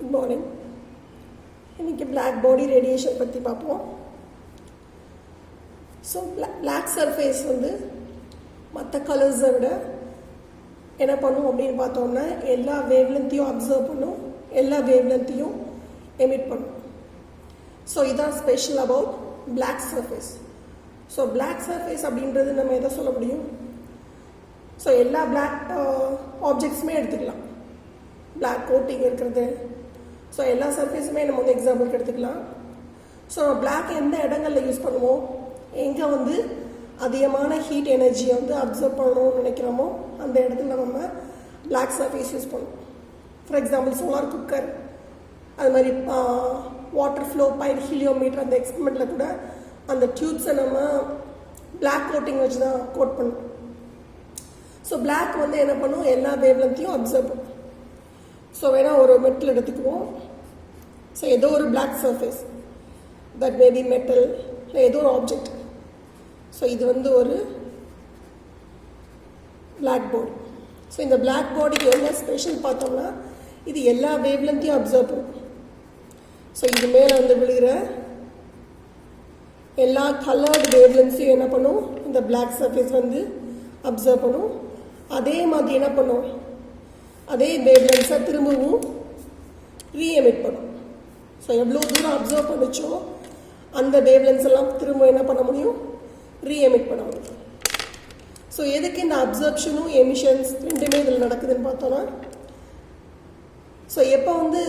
Good morning. இன்னைக்கு black body radiation பற்றி பார்ப்போம். ஸோ black surface வந்து மற்ற கலர்ஸை விட என்ன பண்ணும் அப்படின்னு பார்த்தோம்னா எல்லா வேவ்லென்த்தையும் அப்சர்வ் பண்ணும், எல்லா வேவ்லென்த்தையும் எமிட் பண்ணும். ஸோ இதான் special about black surface. So black surface அப்படின்றது நம்ம எதை சொல்ல முடியும்? ஸோ எல்லா black ஆப்ஜெக்ட்ஸுமே எடுத்துக்கலாம். black கோட்டிங் இருக்கிறது, ஸோ எல்லா சர்ஃபேஸுமே நம்ம வந்து எக்ஸாம்பிளுக்கு எடுத்துக்கலாம். ஸோ பிளாக் எந்த இடங்களில் யூஸ் பண்ணுவோம், எங்கே வந்து அதிகமான ஹீட் எனர்ஜியை வந்து அப்சர்வ் பண்ணணும்னு நினைக்கிறோமோ அந்த இடத்துல நம்ம பிளாக் சர்ஃபேஸ் யூஸ் பண்ணுவோம். ஃபார் எக்ஸாம்பிள் சோலார் குக்கர், அது மாதிரி வாட்டர் ஃப்ளோ பைப் ஹீலியோமீட்டர், அந்த எக்ஸ்பெரிமெண்ட்டில் கூட அந்த டியூப்ஸை நம்ம பிளாக் கோட்டிங் வச்சு தான் கோட் பண்ணுவோம். ஸோ பிளாக் வந்து என்ன பண்ணும், எல்லா வேவ்லென்த்தையும் அப்சர்வ் பண்ணும். ஸோ வேணால் ஒரு மெட்டல் எடுத்துக்குவோம். ஸோ ஏதோ ஒரு black surface, that maybe metal இல்லை ஏதோ ஒரு ஆப்ஜெக்ட். ஸோ இது வந்து ஒரு பிளாக் பாடி. ஸோ இந்த பிளாக் பாடிக்கு என்ன ஸ்பெஷல் பார்த்தோம்னா இது எல்லா வேவ்லென்த்தையும் அப்சர்வ் பண்ணும். ஸோ இது மேலே வந்து விழுகிற எல்லா கலர்டு வேவ்லென்ஸையும் என்ன பண்ணும், இந்த பிளாக் சர்ஃபேஸ் வந்து அப்சர்வ் பண்ணும். அதே மாதிரி என்ன பண்ணும், அதே வேவ்லென்ஸை திரும்பவும் ரீஎமிட் பண்ணும். ஸோ எவ்வளோ தூரம் அப்சர்வ் பண்ணிச்சோ அந்த வேவ்லென்ஸ் எல்லாம் திரும்ப என்ன பண்ண முடியும், ரீஎமிட் பண்ண முடியும். ஸோ எதுக்கு இந்த அப்சர்ப்ஷனும் எமிஷன்ஸ் ரெண்டுமே இதில் நடக்குதுன்னு பார்த்தோன்னா, ஸோ எப்போ வந்து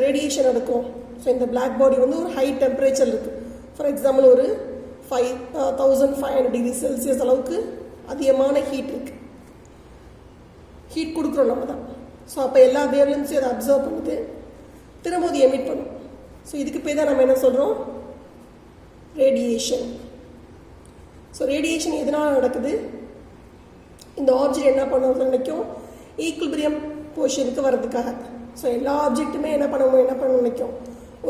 ரேடியேஷன் நடக்கும், ஸோ இந்த பிளாக் பாடி வந்து ஒரு ஹை டெம்பரேச்சர் இருக்குது. ஃபார் எக்ஸாம்பிள் ஒரு 5500 டிகிரி செல்சியஸ் அளவுக்கு அதிகமான ஹீட் இருக்குது, ஹீட் கொடுக்குறோம் நம்ம தான். ஸோ அப்போ எல்லா வேவ்லென்ஸையும் அதை அப்சர்வ் பண்ணுது, திரும்ப அது எமிட் பண்ணும். ஸோ இதுக்கு போய் தான் நம்ம என்ன சொல்கிறோம், ரேடியேஷன். ஸோ ரேடியேஷன் எதனால் நடக்குது, இந்த ஆப்ஜெக்ட் என்ன பண்ண நினைக்கும், ஈக்குலிபிரியம் பொசிஷனுக்கு வர்றதுக்காக. ஸோ எல்லா ஆப்ஜெக்ட்டுமே என்ன பண்ண நினைக்கும்,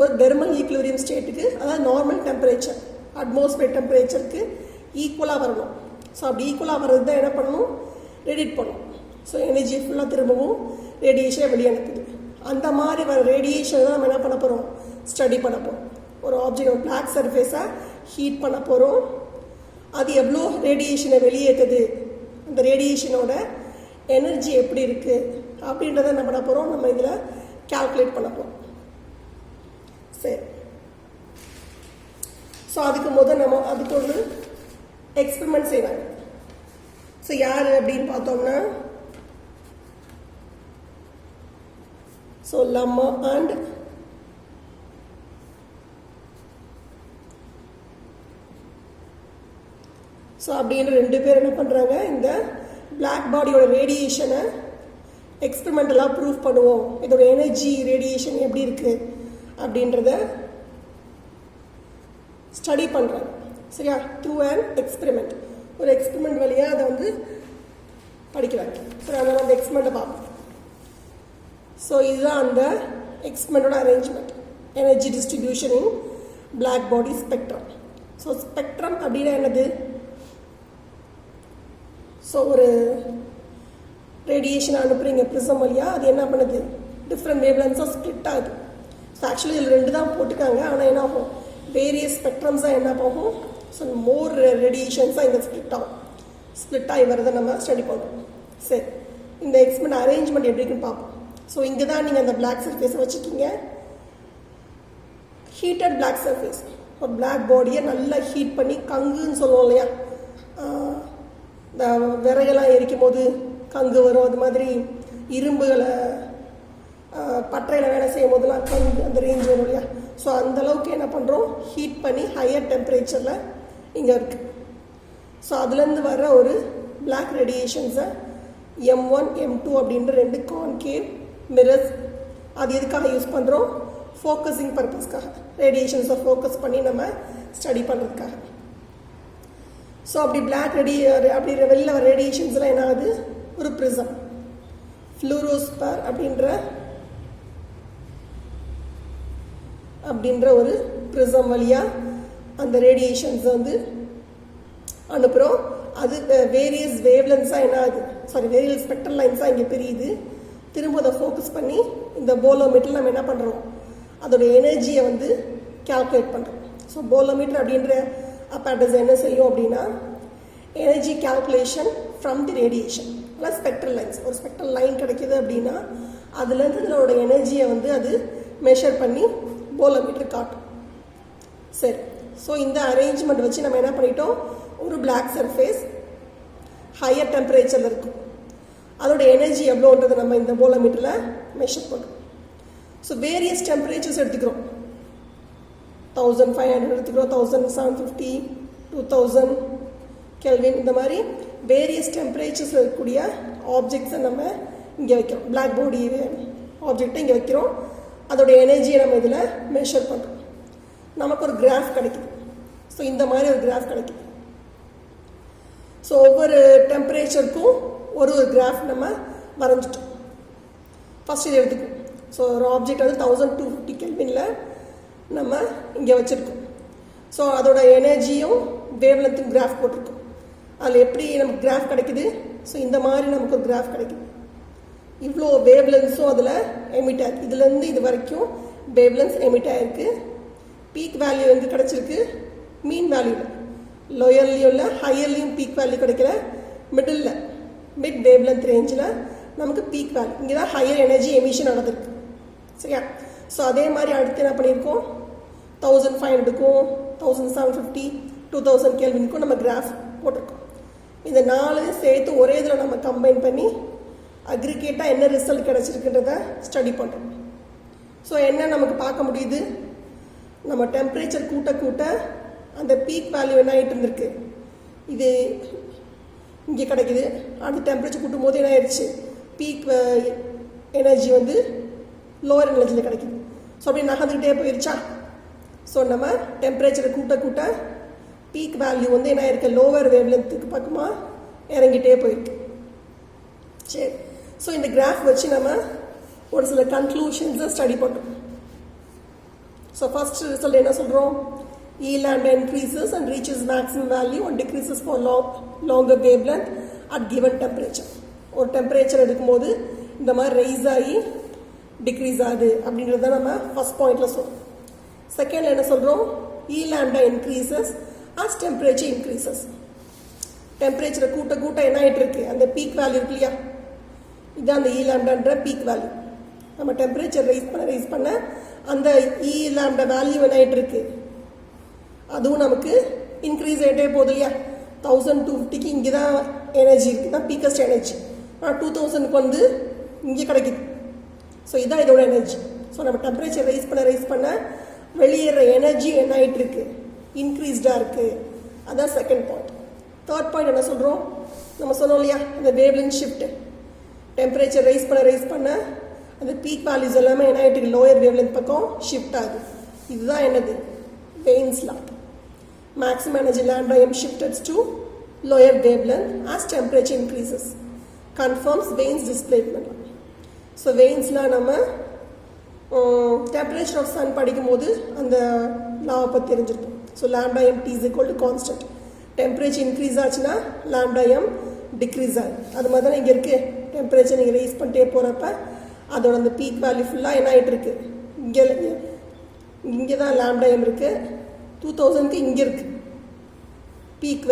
ஒரு தெர்மல் ஈக்குலிபிரியம் ஸ்டேட்டுக்கு, அதாவது நார்மல் டெம்பரேச்சர் அட்மாஸ்பியர் டெம்பரேச்சருக்கு ஈக்குவலாக வரணும். ஸோ அப்படி ஈக்குவலாக வர்றது தான் என்ன பண்ணணும், ரேடியேட் பண்ணணும். ஸோ எனர்ஜி ஃபுல்லாக திரும்பவும் ரேடியேஷனை வெளியே அனுப்புது. அந்த மாதிரி வர ரேடியேஷனை தான் நம்ம என்ன பண்ண போகிறோம், ஸ்டடி பண்ண போகிறோம். ஒரு ஆப்ஜெக்ட், ஒரு பிளாக் சர்ஃபேஸை ஹீட் பண்ண போகிறோம், அது எவ்வளோ ரேடியேஷனை வெளியேற்றுது, அந்த ரேடியேஷனோட எனர்ஜி எப்படி இருக்குது அப்படின்றத என்ன பண்ண போகிறோம், நம்ம இதில் கால்குலேட் பண்ண போகிறோம். சரி, ஸோ அதுக்கு நம்ம அதுக்கு ஒரு எக்ஸ்பெரிமெண்ட் செய்வாங்க. ஸோ யார் அப்படின்னு பார்த்தோம்னா, ஸோ லம்மா அண்ட் ஸோ அப்படின்னு ரெண்டு பேர் என்ன பண்ணுறாங்க, இந்த பிளாக் பாடியோட ரேடியேஷனை எக்ஸ்பெரிமெண்டலாக ப்ரூவ் பண்ணுவோம், இதோட எனர்ஜி ரேடியேஷன் எப்படி இருக்குது அப்படின்றத ஸ்டடி பண்ணுறாங்க. சரியா, த்ரூ அண்ட் எக்ஸ்பெரிமெண்ட், ஒரு எக்ஸ்பெரிமெண்ட் வழியாக அதை வந்து படிக்கிறாங்க. சரி, அதனால் அந்த எக்ஸ்பெரிமெண்ட்டை பார்ப்போம். ஸோ இதுதான் அந்த எக்ஸ்பெரிமெண்டோட arrangement, energy distribution in black body spectrum. So spectrum அப்படின்னா என்னது, ஸோ ஒரு ரேடியேஷன் அனுப்புறீங்க ப்ரிசம் வழியாக, அது என்ன பண்ணுது, டிஃப்ரெண்ட் வேவ்லென்ஸாக ஸ்ப்ளிட் ஆகுது. ஸோ ஆக்சுவலி இதில் ரெண்டு தான் போட்டுக்காங்க, ஆனால் என்ன ஆகும், வேரியஸ் ஸ்பெக்ட்ரம்ஸாக என்ன ஆகும், ஸோ மோர் ரேடியேஷன்ஸாக இங்கே ஸ்ப்ளிட் ஆகி வரதை நம்ம ஸ்டடி பண்ணுறோம். சரி, இந்த எக்ஸ்பெரிமெண்ட் அரேஞ்ச்மெண்ட் எப்படி இருக்குன்னு பார்ப்போம். ஸோ இங்கே தான் நீங்கள் அந்த பிளாக் சர்ஃபேஸை வச்சுக்கிங்க, ஹீட்டட் பிளாக் சர்ஃபேஸ். ஒரு பிளாக் பாடியை நல்லா ஹீட் பண்ணி, கங்குன்னு சொல்லுவோம் இல்லையா, இந்த விறகெல்லாம் எரிக்கும் போது கங்கு வரும், அது மாதிரி இரும்புகளை பட்டறையில் வேலை செய்யும் போதெல்லாம் கங்கு அந்த ரேஞ்ச் வரும் இல்லையா. ஸோ அந்தளவுக்கு என்ன பண்ணுறோம், ஹீட் பண்ணி ஹையர் டெம்பரேச்சரில் இங்கே இருக்குது. ஸோ அதுலேருந்து வர ஒரு பிளாக் ரேடியேஷன்ஸை M1 M2 அப்படின்ற ரெண்டு கான்கேவ் மிரர்ஸ், அது எதுக்காக யூஸ் பண்ணுறோம், ஃபோக்கஸிங் பர்பஸ்க்காக, ரேடியேஷன்ஸை ஃபோக்கஸ் பண்ணி நம்ம ஸ்டடி பண்ணுறதுக்காக. ஸோ அப்படி பிளாக் அப்படி வெளியில் வர ரேடியேஷன்ஸ்லாம் என்ன ஆகுது, ஒரு ப்ரிசம், ஃப்ளூரோஸ்பர் அப்படின்ற ஒரு ப்ரிசம் வழியாக அந்த ரேடியேஷன்ஸை வந்து அனுப்புகிறோம். அது வேரியஸ் வேவ்லென்ஸாக என்ன ஆகுது, வேரியஸ் ஸ்பெக்ட்ரல் லைன்ஸாக இங்கே பிரியுது. திரும்ப அதை ஃபோக்கஸ் பண்ணி இந்த போலோமீட்டரில் நம்ம என்ன பண்ணுறோம், அதோட எனர்ஜியை வந்து கால்குலேட் பண்ணுறோம். ஸோ போலோமீட்டர் அப்படின்ற அப்பேரட்டஸ் என்ன செய்யும் அப்படின்னா, energy calculation from the radiation plus spectral lines. ஒரு ஸ்பெக்ட்ரல் லைன் கிடைக்கிது அப்படின்னா அதுலேருந்து இதோட எனர்ஜியை வந்து அது மெஷர் பண்ணி போலோமீட்டர் காட்டும். சரி, ஸோ இந்த அரேஞ்ச்மெண்ட் வச்சு நம்ம என்ன பண்ணிட்டோம், ஒரு பிளாக் சர்ஃபேஸ் ஹையர் டெம்பரேச்சரில் இருக்கும், அதோட எனர்ஜி எவ்வளோன்றது நம்ம இந்த போலோமீட்டரில் மெஷர் பண்ணுறோம். ஸோ வேரியஸ் டெம்பரேச்சர்ஸ் எடுத்துக்கிறோம். 1500 எடுத்துக்கிறோம், 1750, 2000 கெல்வின், இந்த மாதிரி வேரியஸ் டெம்பரேச்சர்ஸ் இருக்கக்கூடிய ஆப்ஜெக்ட்ஸை நம்ம இங்கே வைக்கிறோம். பிளாக் பாடி ஆப்ஜெக்டை இங்கே வைக்கிறோம், அதோட எனர்ஜியை நம்ம இதில் மெஷர் பண்ணுறோம். நமக்கு ஒரு கிராஃப் கிடைக்குது. ஸோ இந்த மாதிரி ஒரு கிராஃப் கிடைக்குது. ஸோ ஒவ்வொரு டெம்பரேச்சருக்கும் ஒரு கிராஃப் நம்ம வரைஞ்சிட்டோம். ஃபஸ்ட் இது எடுத்துக்கோம். ஸோ ஒரு ஆப்ஜெக்ட் வந்து 1250 கெல்வினில் நம்ம இங்கே வச்சுருக்கோம். ஸோ அதோட எனர்ஜியும் வேவ் லென்த்தும் கிராஃப் போட்டிருக்கோம். அதில் எப்படி நமக்கு கிராஃப் கிடைக்குது, ஸோ இந்த மாதிரி நமக்கு ஒரு கிராஃப் கிடைக்குது. இவ்வளோ வேவ் லென்ஸும் அதில் எமிட் ஆயிருக்கு. இதுலேருந்து இது வரைக்கும் வேவ் லென்ஸ் எமிட் ஆகிருக்கு. பீக் வேல்யூ எங்கே கிடச்சிருக்கு, மீன் வேல்யூவில், லோயர்லேயும் இல்லை ஹையர்லேயும் பீக் வேல்யூ கிடைக்கல, மிடில் வேவ் லென்த் ரேஞ்சில் நமக்கு பீக் வேல்யூ, இங்கே தான் ஹையர் எனர்ஜி எமிஷன் நடந்திருக்கு. சரியா? ஸோ அதே மாதிரி அடுத்து என்ன பண்ணியிருக்கோம், 1500க்கும் 1750 2000 கெல்வினுக்கும் நம்ம கிராஃப் போட்டிருக்கோம். இந்த 4 சேர்த்து ஒரே இதில் நம்ம கம்பைன் பண்ணி அக்ரிகேட்டாக என்ன ரிசல்ட் கிடச்சிருக்குன்றத ஸ்டடி பண்ணுறோம். ஸோ என்ன நமக்கு பார்க்க முடியுது, நம்ம டெம்பரேச்சர் கூட்ட கூட்ட அந்த பீக் வேல்யூ என்ன ஆகிட்டு இருந்திருக்கு, இது இங்கே கிடைக்குது. அந்த டெம்பரேச்சர் கூட்டும் போது என்ன ஆயிடுச்சு, பீக் எனர்ஜி வந்து லோவர் எனர்ஜியில் கிடைக்குது. ஸோ அப்படி நகர்ந்துக்கிட்டே போயிடுச்சா. ஸோ நம்ம டெம்பரேச்சரை கூட்ட கூட்ட பீக் வேல்யூ வந்து என்ன ஆயிருக்கு, லோவர் வேவ் லென்த்துக்கு பக்கமாக இறங்கிட்டே போயிருக்கு. சரி, ஸோ இந்த கிராஃப் வச்சு நம்ம ஒரு சில கன்க்ளூஷன்ஸை ஸ்டடி பண்ணுறோம். ஸோ ஃபர்ஸ்ட் ரிசல்ட் என்ன சொல்கிறோம், E lambda increases and reaches maximum value and decreases for longer wavelength at given temperature. ஒரு டெம்பரேச்சர் எடுக்கும்போது இந்த மாதிரி ரைஸ் ஆகி டிக்ரீஸ் ஆகுது அப்படின்றத நம்ம ஃபர்ஸ்ட் பாயிண்ட்ல சொல்றோம். செகண்ட்ல என்ன சொல்கிறோம், E lambda increases as temperature increases. டெம்பரேச்சரை கூட்ட கூட்ட என்ன ஆகிட்டு இருக்கு, அந்த பீக் வேல்யூ இருக்கு இல்லையா, இதுதான் அந்த E lambdaன்ற பீக் வேல்யூ. நம்ம டெம்பரேச்சர் ரைஸ் பண்ண அந்த E lambda வேல்யூ என்ன ஆகிட்டு இருக்கு, அதுவும் நமக்கு இன்க்ரீஸ் ஆகிட்டே போகுது இல்லையா. 1250க்கு இங்கே தான் எனர்ஜி இருக்குது, தான் பீக்கஸ்ட் எனர்ஜி. ஆனால் 2000க்கு வந்து இங்கே கிடைக்குது. ஸோ இதுதான் இதோட எனர்ஜி. ஸோ நம்ம டெம்பரேச்சர் ரைஸ் பண்ண வெளியேற எனர்ஜி என்ன ஆகிட்டு இருக்கு, இன்க்ரீஸ்டாக இருக்குது. அதான் செகண்ட் பாயிண்ட். தேர்ட் பாயிண்ட் என்ன சொல்கிறோம், நம்ம சொன்னோம் இல்லையா, அந்த வேவ்லென்த் ஷிஃப்ட். டெம்பரேச்சர் ரைஸ் பண்ண அந்த பீக் வேல்யூஸ் எல்லாமே என்ன ஆகிட்டு இருக்கு, லோயர் வேவ்லென்த் பக்கம் ஷிஃப்ட் ஆகுது. இதுதான் என்னது, veins law. Maximum energy lambda m shifted to lower wavelength as temperature increases. Confirms Wein's displacement. So Wein's law நம்ம temperature of sun படிக்கும்போது அந்த லாவை பற்றி தெரிஞ்சிருக்கும். So lambda m t is equal to constant. Temperature increase ஆச்சுன்னா lambda m decrease ஆகுது. அது மாதிரி தான் இங்கே இருக்குது. டெம்பரேச்சர் நீங்கள் ரைஸ் பண்ணிட்டே போகிறப்ப அதோட அந்த பீக் வேல்யூ ஃபுல்லாக என்ன ஆகிட்டு இருக்கு, இங்கே தான் lambda m இருக்குது. 2000க்கு இங்கே இருக்குது பீக்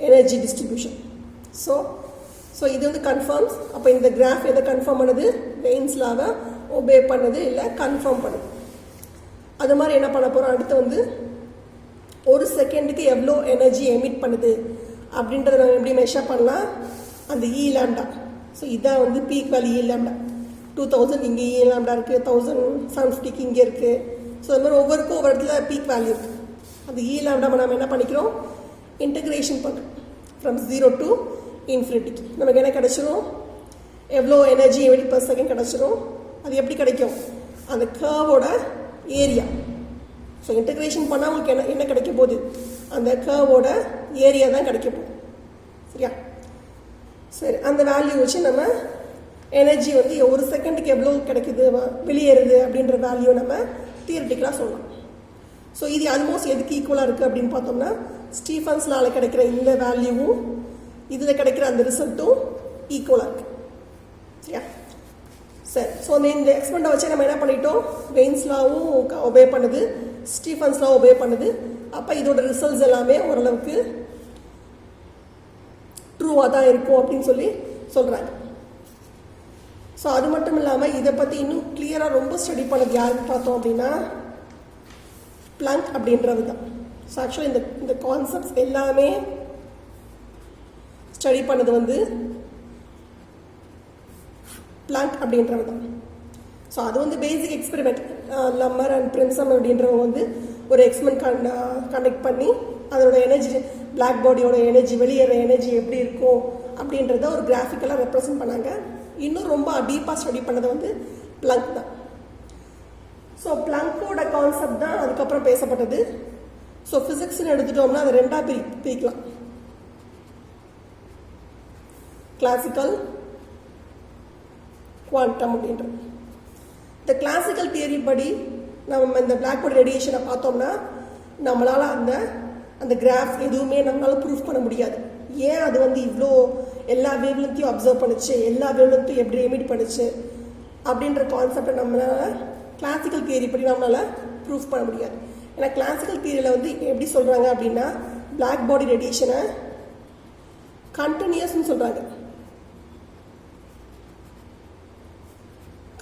எனர்ஜி டிஸ்ட்ரிபியூஷன். ஸோ இது வந்து கன்ஃபார்ம்ஸ். அப்போ இந்த கிராஃப் எதை கன்ஃபார்ம் பண்ணுது, வெயின்ஸ் லாவை ஒபே பண்ணுது, இல்லை கன்ஃபார்ம் பண்ணுது. அது மாதிரி என்ன பண்ண போகிறோம், அடுத்து வந்து ஒரு செகண்டுக்கு எவ்வளோ எனர்ஜி எமிட் பண்ணுது அப்படின்றத நம்ம எப்படி மெஷர் பண்ணலாம், அந்த E lambda. ஸோ இதான் வந்து பீக் வேல்யூ E lambda. 2000 இங்கே E lambda இருக்குது, 1750க்கு இங்கே இருக்குது. ஸோ அது மாதிரி ஒவ்வொருக்கும் ஒவ்வொரு இடத்துல பீக் வேல்யூ இருக்குது. அந்த E lambda நம்ம என்ன பண்ணிக்கிறோம், இன்டகிரேஷன் பண்ணுறோம் ஃப்ரம் 0 to infinity. நமக்கு என்ன கிடச்சிரும், எவ்வளோ எனர்ஜி எமிட் per second கிடச்சிரும். அது எப்படி கிடைக்கும், அந்த கர்வோட ஏரியா. ஸோ இன்டகிரேஷன் பண்ணால் உங்களுக்கு என்ன கிடைக்க போகுது, அந்த கர்வோட ஏரியா தான் கிடைக்க போகுது. சரியா? சரி, அந்த வேல்யூ வச்சு நம்ம எனர்ஜி வந்து ஒரு செகண்டுக்கு எவ்வளோ கிடைக்குது வெளியேறுது அப்படின்ற வேல்யூ நம்ம தியரிட்டிக்கலாக சொல்லலாம். ஸோ இது ஆல்மோஸ்ட் எதுக்கு ஈக்குவலாக இருக்குது அப்படின்னு பார்த்தோம்னா, ஸ்டீஃபன்ஸ் லால கிடைக்கிற இந்த வேல்யூவும் இதில் கிடைக்கிற அந்த ரிசல்ட்டும் ஈக்குவலாக இருக்குது. சரியா? சரி, ஸோ இந்த எக்ஸ்பெரிமெண்ட்டை வச்சு நம்ம என்ன பண்ணிட்டோம், வெயின்ஸ்லாவும் ஒபே பண்ணுது, ஸ்டீஃபன்ஸ்லாம் ஒபே பண்ணுது. அப்போ இதோட ரிசல்ட்ஸ் எல்லாமே ஓரளவுக்கு ட்ரூவாக தான் இருக்கும் அப்படின்னு சொல்லி சொல்கிறாங்க. ஸோ அது மட்டும் இல்லாமல் இதை பற்றி இன்னும் கிளியராக ரொம்ப ஸ்டடி பண்ணது யாருன்னு பார்த்தோம் அப்படின்னா பிளாங்க் அப்படின்றது தான். ஸோ ஆக்சுவலி இந்த கான்செப்ட்ஸ் எல்லாமே ஸ்டடி பண்ணது வந்து பிளாங்க் அப்படின்றவர் தான். ஸோ அது வந்து பேசிக் எக்ஸ்பெரிமெண்ட். லம்மர் அண்ட் பிரின்சம் அப்படின்றவங்க வந்து ஒரு எக்ஸ்பெரிமெண்ட் கண்டக்ட் பண்ணி அதோட எனர்ஜி, பிளாக் பாடியோட எனர்ஜி, வெளியேற எனர்ஜி எப்படி இருக்கும் அப்படின்றத ஒரு கிராஃபிக்கலாக ரெப்ரசன்ட் பண்ணாங்க. இன்னும் ரொம்ப டீப்பாக ஸ்டடி பண்ணது வந்து பிளாங்க் தான். ஸோ பிளாங்கோட கான்செப்ட் தான் அதுக்கப்புறம் பேசப்பட்டது. ஸோ ஃபிசிக்ஸ்ன்னு எடுத்துட்டோம்னா அதை ரெண்டாக பிரிக்கலாம். கிளாசிக்கல், குவாண்டம் அப்படின்றது. இந்த கிளாசிக்கல் தியரி படி நம்ம இந்த பிளாக் பாடி ரேடியேஷனை பார்த்தோம்னா நம்மளால் அந்த கிராஃப் எதுவுமே நம்மளால ப்ரூஃப் பண்ண முடியாது. ஏன் அது வந்து இவ்வளோ எல்லா வேவ்லென்த்தையும் அப்சர்வ் பண்ணிச்சு, எல்லா வேவ்லென்த்தையும் எப்படி எமிட் பண்ணிச்சு அப்படின்ற கான்செப்டை நம்மளால் கிளாசிக்கல் தியரி படி நம்மளால் ப்ரூஃப் பண்ண முடியாது. ஏன்னா கிளாசிக்கல் தியரியில் வந்து எப்படி சொல்கிறாங்க அப்படின்னா பிளாக் பாடி ரேடியேஷனை கண்டினியூஸ்ன்னு சொல்கிறாங்க.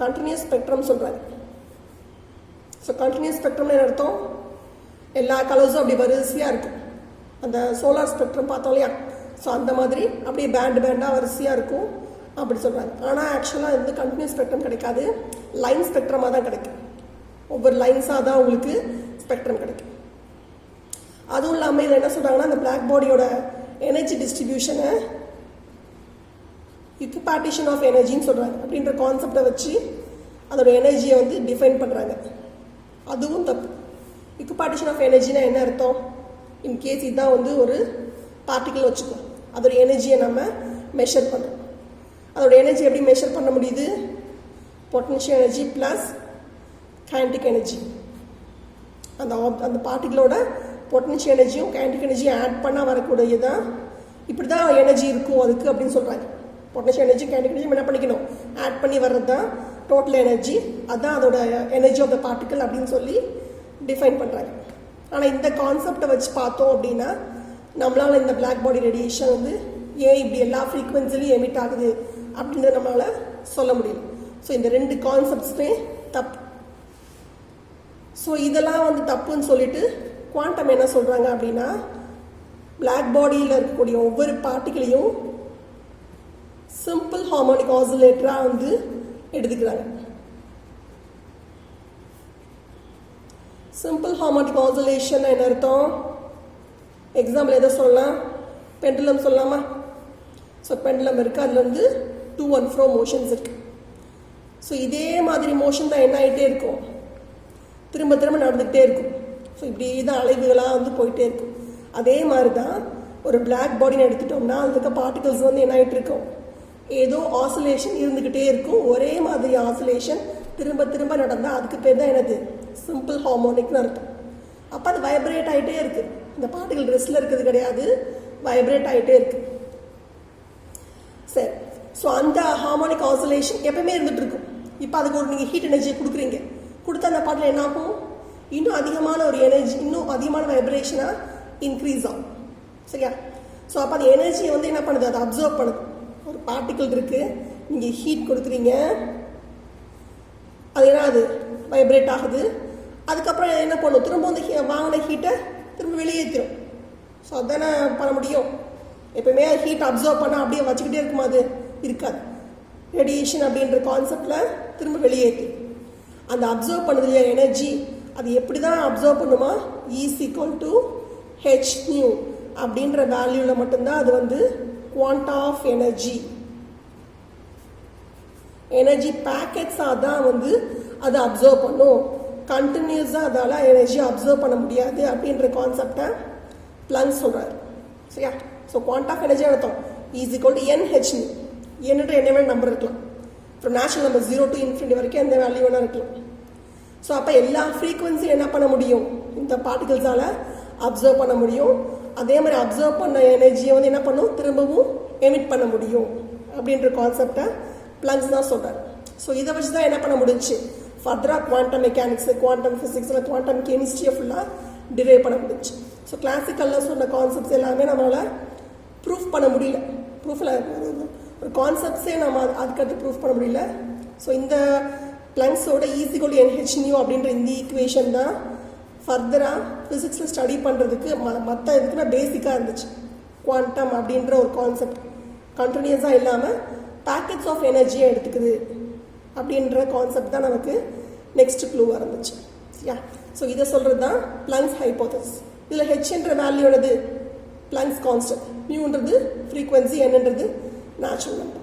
கண்டினியூஸ் ஸ்பெக்ட்ரம் சொல்கிறாங்க. ஸோ கண்டினியூஸ் ஸ்பெக்ட்ரம்னு என்ன அர்த்தம், எல்லா கலர்ஸும் அப்படி வரிசையாக இருக்கும். அந்த சோலார் ஸ்பெக்ட்ரம் பார்த்தோம் இல்லையா, ஸோ அந்த மாதிரி அப்படியே பேண்டாக வரிசையாக இருக்கும் அப்படி சொல்கிறாங்க. ஆனால் ஆக்சுவலாக வந்து கண்டினியூஸ் ஸ்பெக்ட்ரம் கிடைக்காது, லைன் ஸ்பெக்ட்ரமாக தான் கிடைக்கும். ஒவ்வொரு லைன்ஸாக தான் உங்களுக்கு ஸ்பெக்ட்ரம் கிடைக்கும். அதுவும் இல்லாமல் இதில் என்ன சொல்கிறாங்கன்னா அந்த பிளாக் பாடியோட எனர்ஜி டிஸ்ட்ரிபியூஷனை இக்குபார்ட்டிஷன் ஆஃப் எனர்ஜின்னு சொல்கிறாங்க. அப்படின்ற கான்செப்டை வச்சு அதோட எனர்ஜியை வந்து டிஃபைன் பண்ணுறாங்க. அதுவும் தப்பு. இக்குபார்ட்டிஷன் ஆஃப் எனர்ஜினா என்ன அர்த்தம், இன்கேஸ் இதுதான் வந்து ஒரு பார்ட்டிக்கல் வச்சுக்கோ, அதோட எனர்ஜியை நம்ம மெஷர் பண்ணுறோம். அதோட எனர்ஜி எப்படி மெஷர் பண்ண முடியுது, potential energy plus kinetic energy. அந்த பார்ட்டிகளோட பொட்டன்ஷியல் எனர்ஜியும் கைனடிக் எனர்ஜியும் ஆட் பண்ணால் வரக்கூடியதான். இப்படி தான் எனர்ஜி இருக்கும் அதுக்கு அப்படின்னு சொல்கிறாங்க. பொட்டன்ஷியல் எனர்ஜி கைனடிக் எனர்ஜி என்ன பண்ணிக்கணும், ஆட் பண்ணி வர்றது தான் டோட்டல் எனர்ஜி. அதுதான் அதோட எனர்ஜி ஆஃப் த பார்ட்டிக்கல் அப்படின்னு சொல்லி டிஃபைன் பண்ணுறாங்க. ஆனால் இந்த கான்செப்டை வச்சு பார்த்தோம் அப்படின்னா நம்மளால் இந்த பிளாக் பாடி ரேடியேஷன் வந்து ஏன் இப்படி எல்லா ஃப்ரீக்வன்சிலையும் எமிட் ஆகுது அப்படின்றத நம்மளால் சொல்ல முடியும். ஸோ இந்த ரெண்டு கான்செப்ட்ஸுமே தப்பு. ஸோ இதெல்லாம் வந்து தப்புன்னு சொல்லிட்டு குவாண்டம் என்ன சொல்கிறாங்க அப்படின்னா பிளாக் பாடியில் இருக்கக்கூடிய ஒவ்வொரு பார்ட்டிகளையும் சிம்பிள் ஹார்மோனிக் ஆசிலேட்டராக வந்து எடுத்துக்கிறாங்க. சிம்பிள் ஹார்மோனிக் ஆசிலேஷன் என்ன அர்த்தம், எக்ஸாம்பிள் எதை சொல்லலாம், பெண்டுலம் சொல்லலாமா. ஸோ பெண்டுலம் இருக்குது, அதில் வந்து 2 and 4 மோஷன்ஸ் இருக்குது. ஸோ இதே மாதிரி மோஷன் தான் என்ன ஆகிட்டே இருக்கும், திரும்ப திரும்ப நடந்துக்கிட்டே இருக்கும். ஸோ இப்படி தான் அலைவுகளாக வந்து போயிட்டே இருக்கும். அதே மாதிரி தான் ஒரு பிளாக் பாடின்னு எடுத்துட்டோம்னா அதுக்கு பார்ட்டிகல்ஸ் வந்து என்ன ஆகிட்டு இருக்கும், ஏதோ ஆசிலேஷன் இருந்துக்கிட்டே இருக்கும். ஒரே மாதிரி ஆசிலேஷன் திரும்ப திரும்ப நடந்தால் அதுக்கு பேர் தான் என்னது, சிம்பிள் ஹார்மோனிக்னு அர்த்தம். அப்போ அது வைப்ரேட் ஆகிட்டே இருக்குது. இந்த பார்ட்டிகல் ரெஸ்ட்டில் இருக்கிறது கிடையாது, வைப்ரேட் ஆகிட்டே இருக்குது. சரி, ஸோ அந்த ஹார்மோனிக் ஆசிலேஷன் எப்பவுமே இருந்துகிட்டு இருக்கும். இப்போ அதுக்கு ஒரு நீங்கள் ஹீட் எனர்ஜி கொடுக்குறீங்க, கொடுத்தா அந்த பார்ட்டில் என்ன ஆகும், இன்னும் அதிகமான ஒரு எனர்ஜி, இன்னும் அதிகமான வைப்ரேஷனாக இன்க்ரீஸ் ஆகும். சரியா. ஸோ அப்போ அந்த எனர்ஜியை வந்து என்ன பண்ணுது, அதை அப்சர்வ் பண்ணுது. ஒரு பார்ட்டிக்கல் இருக்குது, நீங்கள் ஹீட் கொடுக்குறீங்க, அது என்ன ஆகுது, வைப்ரேட் ஆகுது. அதுக்கப்புறம் என்ன பண்ணும், திரும்ப அந்த வாங்கின ஹீட்டை திரும்ப வெளியேற்றிடும். ஸோ அதுதானே பண்ண முடியும். எப்பவுமே ஹீட் அப்சர்வ் பண்ணால் அப்படியே வச்சுக்கிட்டே இருக்குமா, அது இருக்காது. ரேடியேஷன் அப்படின்ற கான்செப்டில் திரும்ப வெளியேற்றி அந்த அப்சர்வ் பண்ணுது இல்லையா எனர்ஜி, அது எப்படி தான் அப்சர்வ் பண்ணுமா, E=hν அப்படின்ற வேல்யூவில் மட்டும்தான் அது வந்து குவாண்டம் ஆஃப் எனர்ஜி, எனர்ஜி பேக்கெட்ஸாக தான் வந்து அதை அப்சர்வ் பண்ணும். கண்டினியூஸாக அதால் எனர்ஜியை அப்சர்வ் பண்ண முடியாது அப்படின்ற கான்செப்டை பிளாங்க் சொல்கிறார். சரியா. ஸோ குவாண்டம் ஆஃப் எனர்ஜி அர்த்தம் E=nhν. என்னன்ற என்ன வேணும் நம்பர் இருக்கலாம், அப்புறம் நேச்சுரல் நம்பர் 0 to ∞ வரைக்கும் எந்த வேல்யூ வேணால் இருக்கலாம். ஸோ அப்போ எல்லா ஃப்ரீக்குவன்சியும் என்ன பண்ண முடியும், இந்த பார்ட்டிகல்ஸால் அப்சர்வ் பண்ண முடியும். அதே மாதிரி அப்சர்வ் பண்ண எனர்ஜியை வந்து என்ன பண்ணும், திரும்பவும் எமிட் பண்ண முடியும் அப்படின்ற கான்செப்டை பிளாங்க் தான் சொல்கிறார். ஸோ இதை வச்சு தான் என்ன பண்ண முடிஞ்சு ஃபர்தராக குவாண்டம் மெக்கானிக்ஸ், குவாண்டம் ஃபிசிக்ஸ், இல்லை குவாண்டம் கெமிஸ்ட்ரியை ஃபுல்லாக டிரைவ் பண்ண முடிஞ்சு. ஸோ கிளாசிக்கலில் சொன்ன கான்செப்ட்ஸ் எல்லாமே நம்மளால் ப்ரூஃப் பண்ண முடியல. ப்ரூஃபில் ஒரு கான்செப்ட்ஸே நம்ம அதுக்கடுத்து ப்ரூஃப் பண்ண முடியல. ஸோ இந்த பிளங்க்ஸோட ஈஸிகோல் NH நியூ அப்படின்ற இந்த ஈக்குவேஷன் தான் ஃபர்தராக ஃபிசிக்ஸில் ஸ்டடி பண்ணுறதுக்கு மற்ற இதுக்குன்னா பேசிக்காக இருந்துச்சு. குவாண்டம் அப்படின்ற ஒரு கான்செப்ட் கண்டினியூஸாக இல்லாமல் பேக்கெட்ஸ் ஆஃப் எனர்ஜியை எடுத்துக்குது அப்படின்ற கான்செப்ட் தான் நமக்கு நெக்ஸ்ட் க்ளூவாக இருந்துச்சு. சரியா? ஸோ இதை சொல்கிறது தான் பிளங்க்ஸ் ஹைப்போதசிஸ். இதில் ஹெச்ன்ற வேல்யூனது பிளங்க்ஸ் கான்ஸ்டன்ட், மியூன்றது ஃப்ரீக்வன்சி, என்னன்றது நேச்சுரல் நம்பர்.